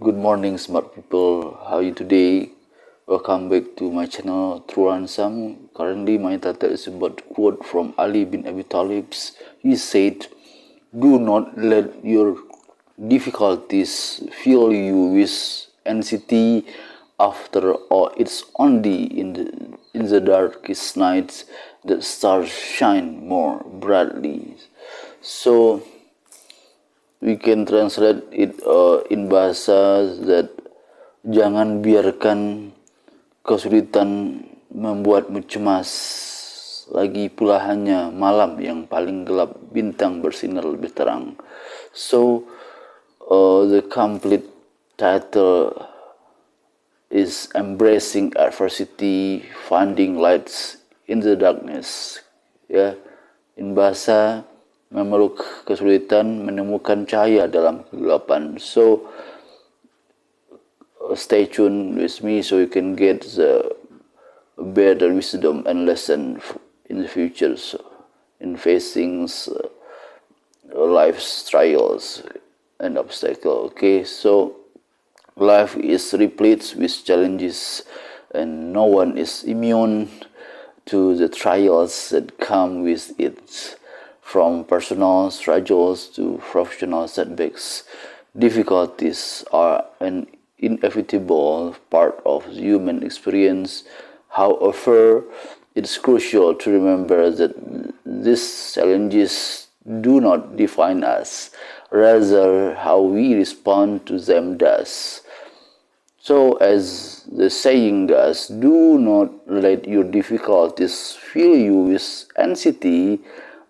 Good morning, smart people. How are you today? Welcome back to my channel, True Ransom. Currently, my title is about a quote from Ali bin Abi Talib. He said, "Do not let your difficulties fill you with anxiety. After all, it's only in the darkest nights that stars shine more brightly." So we can translate it in bahasa that jangan biarkan kesulitan membuatmu cemas, lagi pula hanya malam yang paling gelap bintang bersinar lebih terang. So the complete title is Embracing Adversity, Finding Lights in the Darkness. Ya, in bahasa memeluk kesulitan, menemukan cahaya dalam kegelapan. So stay tuned with me so you can get the better wisdom and lesson in the future, so in facing life's trials and obstacles. Okay, so life is replete with challenges, and no one is immune to the trials that come with it. From personal struggles to professional setbacks, difficulties are an inevitable part of human experience. However, it's crucial to remember that these challenges do not define us, rather how we respond to them does. So, as the saying goes, do not let your difficulties fill you with anxiety.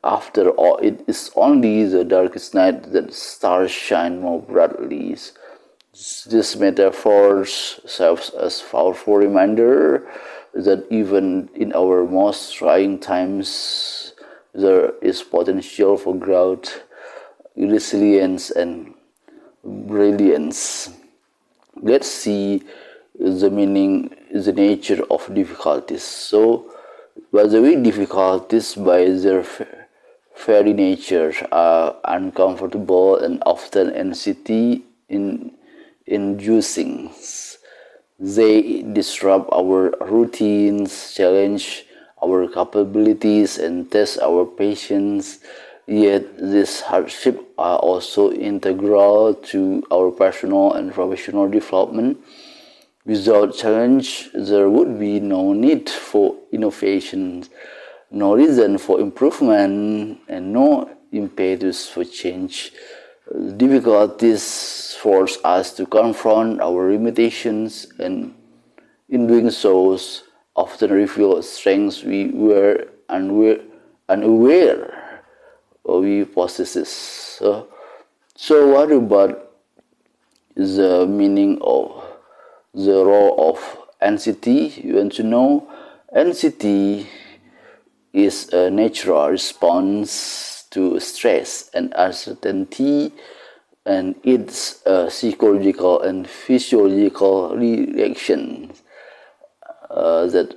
After all, it is only the darkest night that stars shine more brightly. This metaphor serves as a powerful reminder that even in our most trying times, there is potential for growth, resilience, and brilliance. Let's see the meaning, the nature of difficulties. So, by the way, difficulties by their very nature are uncomfortable and often anxiety-inducing. They disrupt our routines, challenge our capabilities, and test our patience. Yet these hardships are also integral to our personal and professional development. Without challenge, there would be no need for innovation, no reason for improvement, and no impetus for change. Difficulties force us to confront our limitations, and in doing so, often reveal strengths we were unaware we possess. So what about the meaning of the role of anxiety? You want to know? Anxiety is a natural response to stress and uncertainty, and it's a psychological and physiological reaction that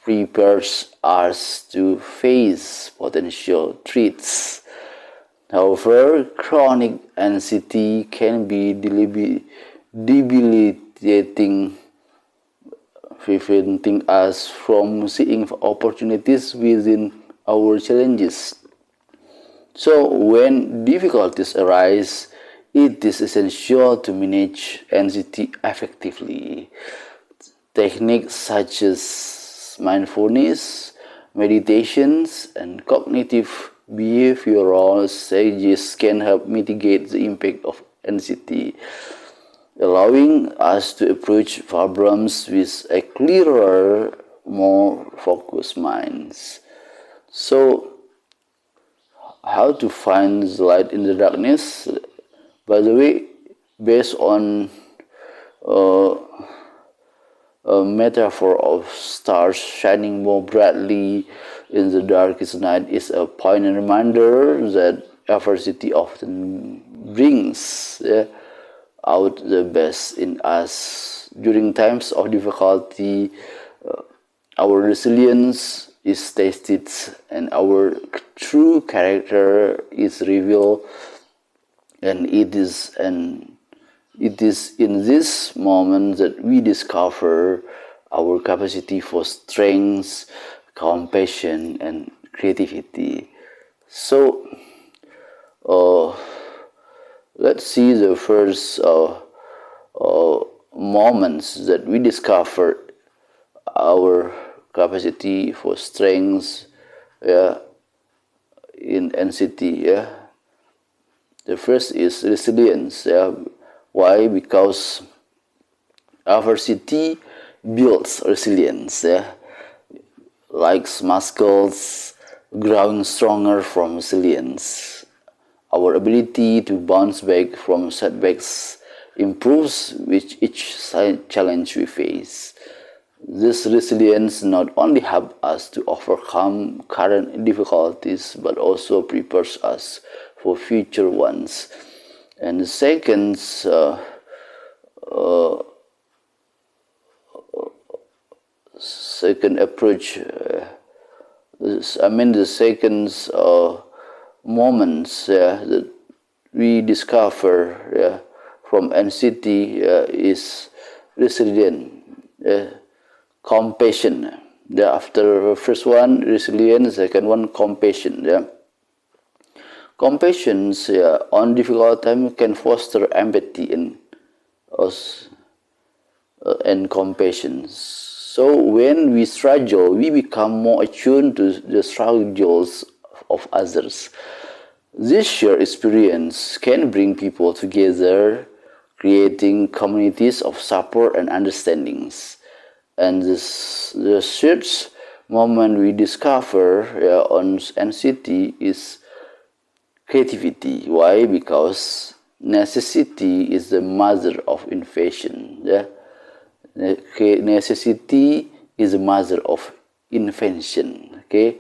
prepares us to face potential threats. However, chronic anxiety can be debilitating, preventing us from seeing opportunities within our challenges. So, when difficulties arise, it is essential to manage anxiety effectively. Techniques such as mindfulness, meditations, and cognitive behavioral strategies can help mitigate the impact of anxiety, allowing us to approach problems with a clearer, more focused minds. So, how to find the light in the darkness? By the way, based on a metaphor of stars shining more brightly in the darkest night is a poignant reminder that adversity often brings out the best in us. During times of difficulty, our resilience is tested and our true character is revealed, and it is an It is in this moment that we discover our capacity for strength, compassion, and creativity. So, let's see the first moments that we discover our capacity for strength, yeah, in anxiety. Yeah. The first is resilience. Yeah. Why? Because adversity builds resilience. Yeah. Like muscles growing stronger from resilience. Our ability to bounce back from setbacks improves with each challenge we face. This resilience not only helps us to overcome current difficulties but also prepares us for future ones. And the second approach, the second moments that we discover from anxiety is resilience, compassion. After the first one, resilience, second one, compassion. Compassion on difficult time can foster empathy in us and compassion. So when we struggle, we become more attuned to the struggles of others. This shared experience can bring people together, creating communities of support and understandings. And the third moment we discover on anxiety is creativity. Why? Because necessity is the mother of invention. Yeah? Necessity is the mother of invention. Okay.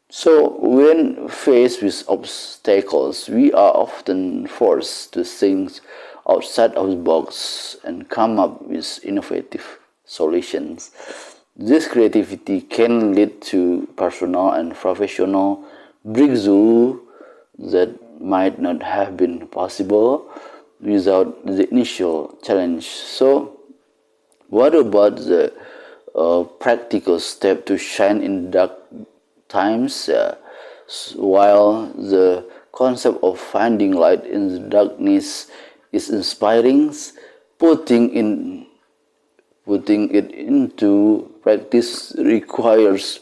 So when faced with obstacles, we are often forced to think outside of the box and come up with innovative solutions. This creativity can lead to personal and professional breakthrough that might not have been possible without the initial challenge. So, what about the practical step to shine in dark times? While the concept of finding light in the darkness is inspiring, putting it into practice requires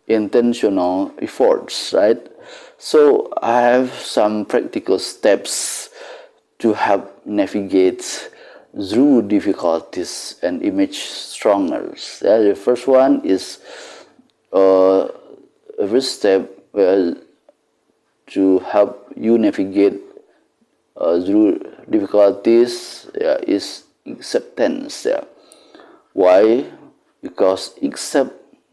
intentional efforts, right? So I have some practical steps to help navigate through difficulties and emerge stronger. The first one is first step to help you navigate through difficulties is acceptance. Why? Because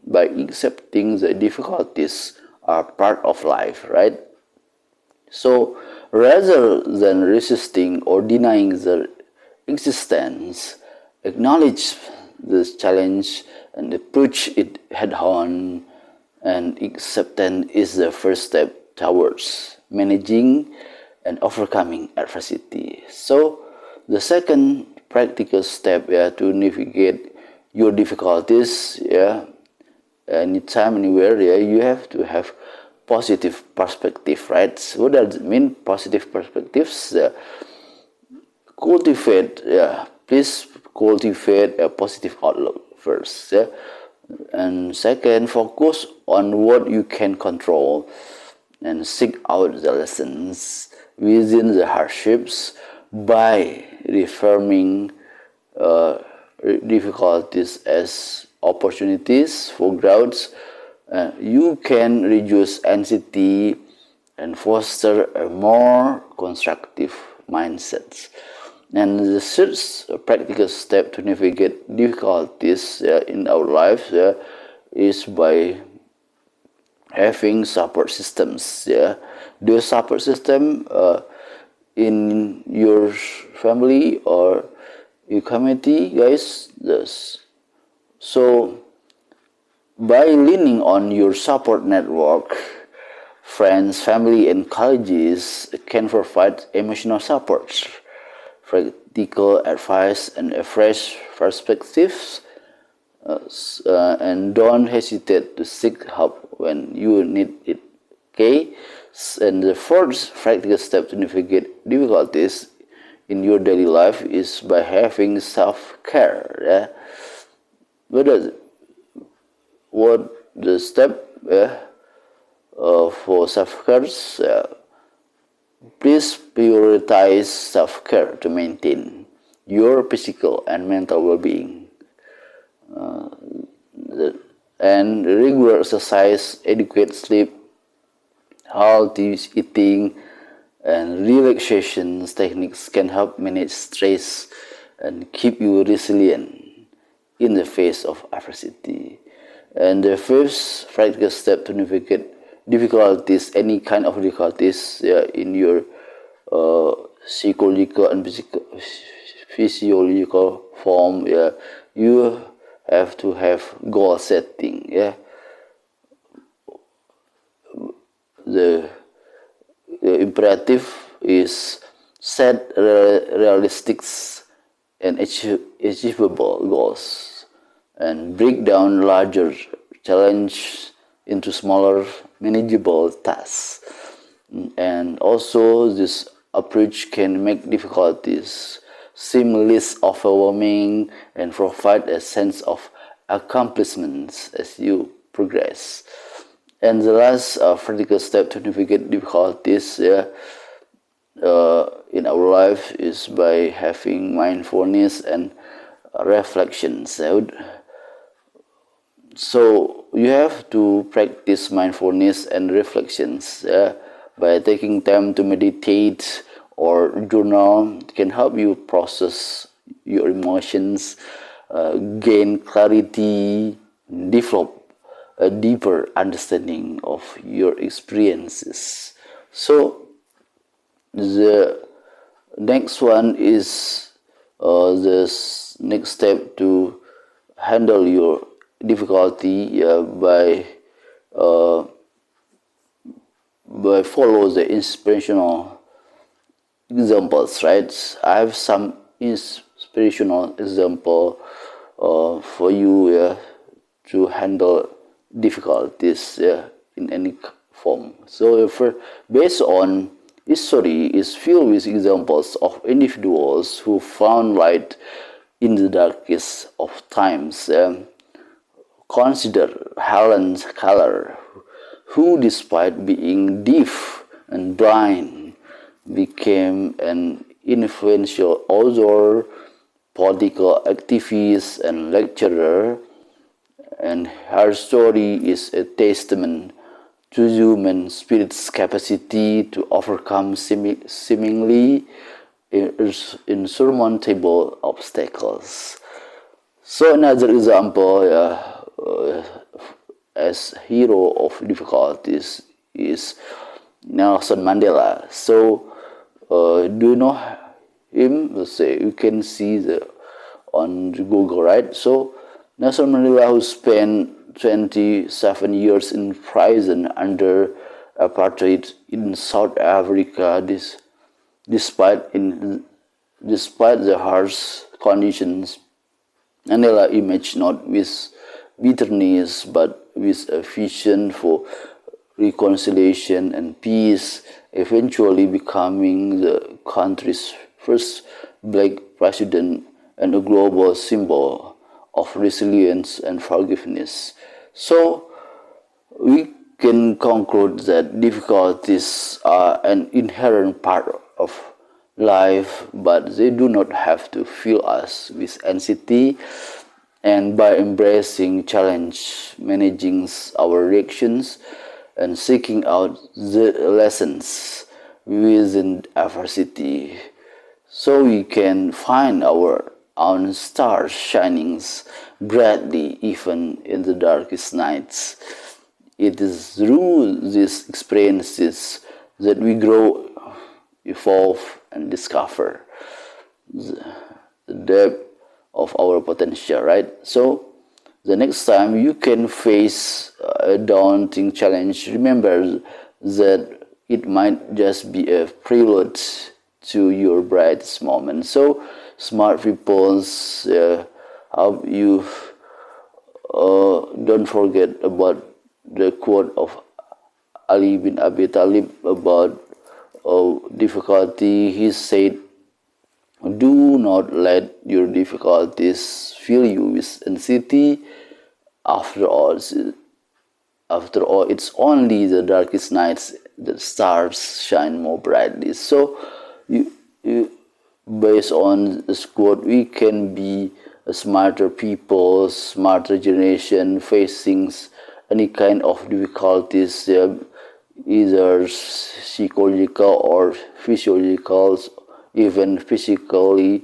by accepting the difficulties are part of life, right? So rather than resisting or denying the existence, acknowledge this challenge and approach it head on, and acceptance is the first step towards managing and overcoming adversity. So the second practical step to navigate your difficulties, anytime, anywhere, you have to have positive perspective, right? So what does it mean, positive perspectives? Please cultivate a positive outlook first. And second, focus on what you can control and seek out the lessons within the hardships by reframing difficulties as opportunities for growth. You can reduce anxiety and foster a more constructive mindset. And the third practical step to navigate difficulties in our lives is by having support systems. The support system in your family or your community, guys. So by leaning on your support network, friends, family, and colleagues can provide emotional support. practical advice and a fresh perspective. And don't hesitate to seek help when you need it. Okay, and the fourth practical step to navigate difficulties in your daily life is by having self-care. Yeah, what the step for self-care? Please prioritize self-care to maintain your physical and mental well-being. And regular exercise, adequate sleep, healthy eating, and relaxation techniques can help manage stress and keep you resilient in the face of adversity. And the first practical step to navigate difficulties, any kind of difficulties in your psychological and physiological form, you have to have goal setting. The imperative is set realistic and achievable goals and break down larger challenges into smaller manageable tasks. And also this approach can make difficulties seem less overwhelming and provide a sense of accomplishment as you progress. And the last practical step to navigate difficulties in our life is by having mindfulness and reflections. So you have to practice mindfulness and reflections by taking time to meditate or journal. It can help you process your emotions, gain clarity, develop a deeper understanding of your experiences. So the next one is the next step to handle your difficulty by follow the inspirational examples, right? I have some inspirational example for you to handle difficulties in any form. So based on history is filled with examples of individuals who found light in the darkest of times. Consider Helen Keller, who despite being deaf and blind became an influential author, political activist, and lecturer. And her story is a testament to human spirit's capacity to overcome seemingly insurmountable obstacles. So another example as hero of difficulties is Nelson Mandela. So do you know him? Let's say you can see on Google, right? So Nelson Mandela, who spent 27 years in prison under apartheid in South Africa, despite the harsh conditions, Mandela emerged not with bitterness but with a vision for reconciliation and peace, eventually becoming the country's first black president and a global symbol of resilience and forgiveness. So we can conclude that difficulties are an inherent part of life, but they do not have to fill us with anxiety. And by embracing challenge, managing our reactions, and seeking out the lessons within adversity, so we can find our own stars shining brightly even in the darkest nights. It is through these experiences that we grow, evolve, and discover the depth of our potential, right? So the next time you can face a daunting challenge, remember that it might just be a prelude to your brightest moment. So smart people. How you don't forget about the quote of Ali bin Abi Talib about difficulty. He said, "Do not let your difficulties fill you with anxiety. After all, it's only the darkest nights that stars shine more brightly." So, based on this quote, we can be a smarter people, smarter generation facing any kind of difficulties, either psychological or physiological, even physically.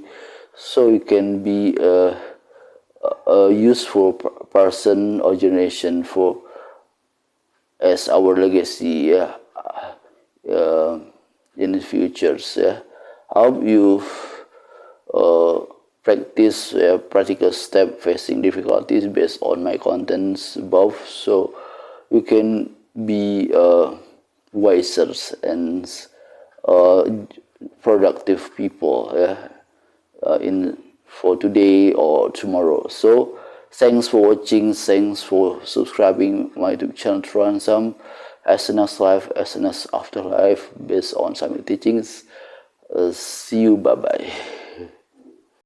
So we can be a useful person or generation for as our legacy in the futures. How you practice practical step facing difficulties based on my contents above, so you can be wiser and productive people in for today or tomorrow. So thanks for watching, thanks for subscribing my YouTube channel Transam SNS Life, SNS Afterlife based on Samitic teachings. See you, bye bye.